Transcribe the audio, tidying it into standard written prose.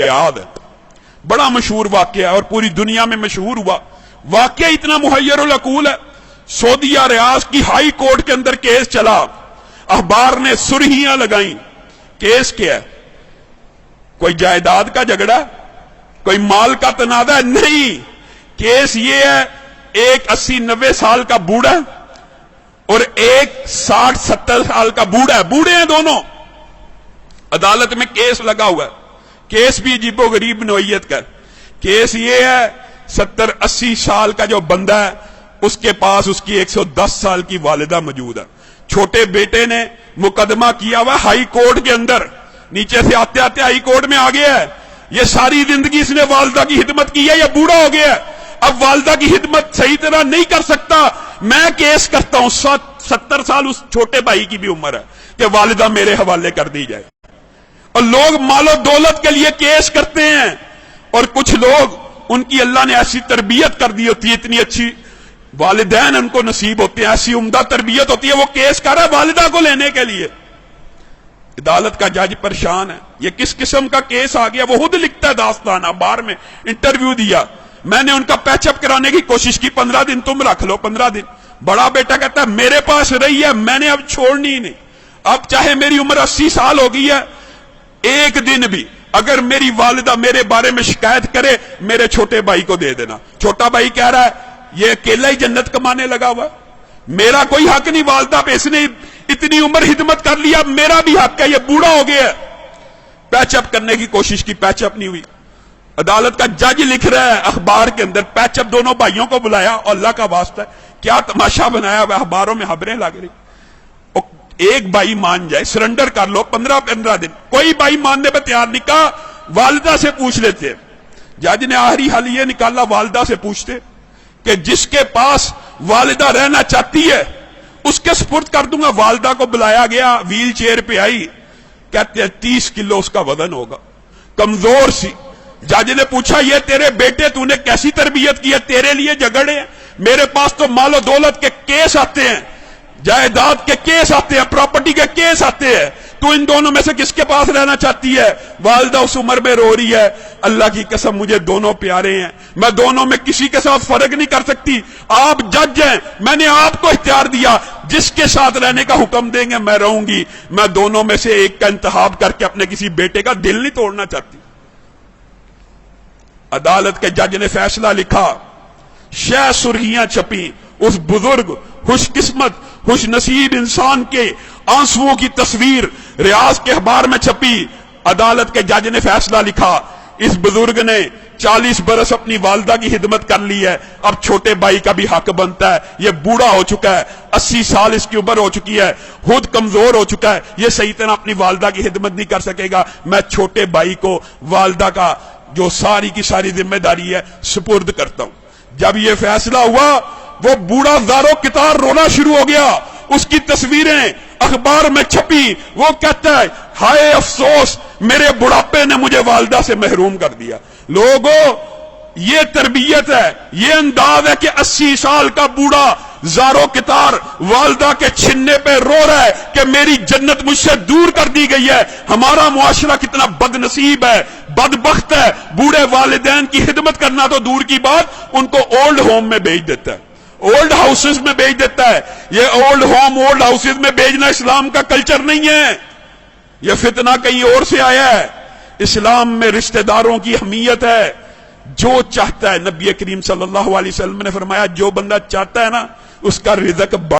याद है, बड़ा मशहूर वाकया और पूरी दुनिया में मशहूर हुआ। वाकया इतना मुहय्यरुल अकूल है। सऊदीया रियाज की हाई कोर्ट के अंदर केस चला, अखबार ने सुर्खियां लगाई। केस क्या है? कोई जायदाद का झगड़ा, कोई माल का तनाजा है? नहीं, केस ये है, एक 80-90 साल का बूढ़ा और एक 60-70 साल का बूढ़ा है, बूढ़े हैं दोनों, अदालत में केस लगा हुआ है। केस भी अजीबो गरीब नौइयत का। केस ये है, 70-80 साल का जो बंदा है उसके पास उसकी 110 साल की वालिदा मौजूद है। छोटे बेटे ने मुकदमा किया हुआ हाई कोर्ट के अंदर, नीचे से आते आते हाई कोर्ट में आ गया है। ये सारी जिंदगी इसने वालिदा की खिदमत की है, ये बूढ़ा हो गया है, अब वालिदा की खिदमत सही तरह नहीं कर सकता। मैं केस करता हूं, 70 साल उस छोटे भाई की भी उम्र है कि वालिदा मेरे हवाले कर दी जाए। और लोग मालो दौलत के लिए केस करते हैं, और कुछ लोग उनकी अल्लाह ने ऐसी तरबियत कर दी होती है, इतनी अच्छी वालिदैन उनको नसीब होते हैं, ऐसी उम्दा तरबियत होती है, वो केस कर रहा है वालिदा को लेने के लिए। अदालत का जज परेशान है, ये किस किस्म का केस आ गया। वो खुद लिखता है दास्तान, अखबार में इंटरव्यू दिया, मैंने उनका पैचअप कराने की कोशिश की, 15 दिन तुम रख लो, 15 दिन। बड़ा बेटा कहता है मेरे पास रही है, मैंने अब छोड़नी ही नहीं, अब चाहे मेरी उम्र 80 साल हो गई है, एक दिन भी अगर मेरी वालिदा मेरे बारे में शिकायत करे, मेरे छोटे भाई को दे देना। छोटा भाई कह रहा है ये अकेला ही जन्नत कमाने लगा हुआ, मेरा कोई हक नहीं वालिदा पे, इसने इतनी उम्र खिदमत कर लिया, मेरा भी हक है, ये बूढ़ा हो गया। पैचअप करने की कोशिश की, पैचअप नहीं हुई। अदालत का जज लिख रहा है अखबार के अंदर, पैचअप दोनों भाइयों को बुलाया, और अल्लाह का वास्ता क्या तमाशा बनाया हुआ, अखबारों में खबरें लग रही। एक भाई मान जाए, सरेंडर कर लो, 15-15 दिन। कोई भाई मानने पर तैयार नहीं, कहा वालिदा से पूछ लेते। जज ने आखिरी हल ये निकाला, वालिदा से पूछते कि जिसके पास वालिदा रहना चाहती है उसके सुपुर्द कर दूंगा। वालिदा को बुलाया गया, व्हील चेयर पे आई, कहते हैं 30 किलो उसका वजन होगा, कमजोर सी। जज ने पूछा ये तेरे बेटे तूने कैसी तरबियत की है, तेरे लिए झगड़े हैं, मेरे पास तो मालो दौलत के केस आते हैं, जायदाद के केस आते हैं, प्रॉपर्टी के केस आते हैं, तू इन दोनों में से किसके पास रहना चाहती है? वालिदा उस उम्र में रो रही है, अल्लाह की कसम मुझे दोनों प्यारे हैं, मैं दोनों में किसी के साथ फर्क नहीं कर सकती, आप जज हैं, मैंने आपको इख्तियार दिया, जिसके साथ रहने का हुक्म देंगे मैं रहूंगी, मैं दोनों में से एक का इंतखाब करके अपने किसी बेटे का दिल नहीं तोड़ना चाहती। अदालत के जज ने फैसला लिखा, शह सुर्खियां छपी, उस बुजुर्ग खुशकिस्मत खुश नसीब इंसान के आंसुओं की तस्वीर रियाज के अखबार में छपी। अदालत के जज ने फैसला लिखा, इस बुजुर्ग ने 40 बरस अपनी वालिदा की खिदमत कर ली है, अब छोटे भाई का भी हक बनता है, ये बूढ़ा हो चुका है, 80 साल इसकी उम्र हो चुकी है, खुद कमजोर हो चुका है, ये सही तरह अपनी वालिदा की खिदमत नहीं कर सकेगा, मैं छोटे भाई को वालिदा का जो सारी की सारी जिम्मेदारी है सुपुर्द करता हूं। जब यह फैसला हुआ, वो बूढ़ा ज़ारो कितार रोना शुरू हो गया, उसकी तस्वीरें अखबार में छपी, वो कहता है हाय अफसोस, मेरे बुढ़ापे ने मुझे वालिदा से महरूम कर दिया। लोगों, ये तरबियत है, ये अंदाज है कि 80 साल का बूढ़ा ज़ारो कितार वालिदा के छिन्ने पे रो रहा है कि मेरी जन्नत मुझसे दूर कर दी गई है। हमारा मुआशरा कितना बदनसीब है, बदबख्त है, बूढ़े वालिदैन की खिदमत करना तो दूर की बात, उनको ओल्ड होम में भेज देता है, ओल्ड हाउसेस में भेज देता है। ये ओल्ड होम ओल्ड हाउसेस में भेजना इस्लाम का कल्चर नहीं है, यह फितना कहीं और से आया है। इस्लाम में रिश्तेदारों की अहमियत है, जो चाहता है, नबी करीम सल्लल्लाहु अलैहि वसल्लम ने फरमाया जो बंदा चाहता है ना उसका रिज़्क